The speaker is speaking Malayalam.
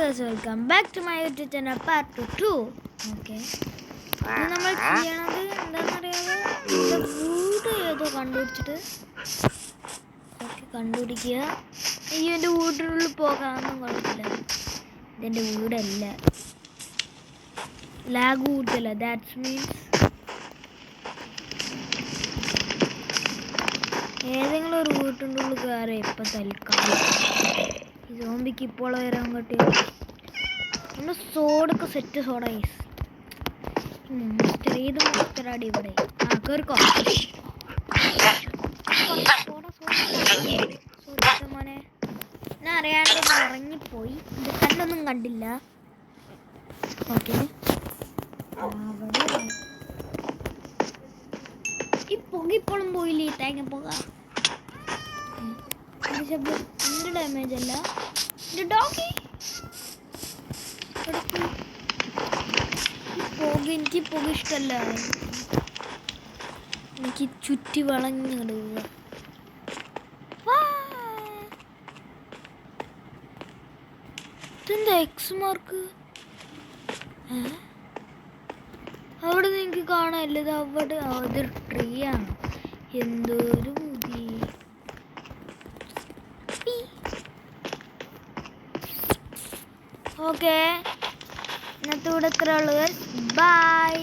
Guys welcome back to my YouTube channel part 2. Okay, ഇത് നമ്മൾ ചെയ്യണത് എന്താണെന്നറിയാമോ? എൻ്റെ വീട് ഏതോ കണ്ടുപിടിച്ചിട്ട് കണ്ടുപിടിക്കുക. ഈ എൻ്റെ വീട്ടിനുള്ളിൽ പോകാനൊന്നും കുഴപ്പമില്ല. ഇതെൻ്റെ വീടല്ല, ലാഗ് കൂടുതല. ദാറ്റ്സ് മീൻസ് ഏതെങ്കിലും ഒരു വീട്ടിൻ്റെ ഉള്ളിൽ കയറി ഇപ്പം തൽക്കാലം ഈ സോംബിക്ക് ഇപ്പോൾ വരാൻ കിട്ടിയ നമ്മുടെ സോഡൊക്കെ സെറ്റ് സോഡ ഐസ് മോസ്റ്റർ ഏത് മോസ്റ്ററാടി ഇവിടെ? ആ കയറിക്കോ മോനെ. ഞാൻ അറിയാണ്ട് ഇറങ്ങിപ്പോയി, ഇത് കണ്ണൊന്നും കണ്ടില്ല. ഓക്കെ, ഈ പുക ഇപ്പോഴും പോയില്ലേ? തേങ്ങ പുക. ശബ്ദം എൻ്റെ ഡാമേജ് അല്ല, എൻ്റെ ഡോഗി പുക. എനിക്ക് പുക ഇഷ്ടമല്ല, എനിക്ക് ചുറ്റി വളഞ്ഞിടുക. ഇതെന്താ എക്സ് മാർക്ക്? അവിടെ നിങ്ങൾക്ക് കാണാനില്ല, ഇത് അവിടെ അതൊരു ട്രീ ആണ്. എന്തൊരു ബുദ്ധി. ഓക്കെ, ഇന്നത്തെ ഇവിടെ എത്ര ഉള്ളത്? ബൈ.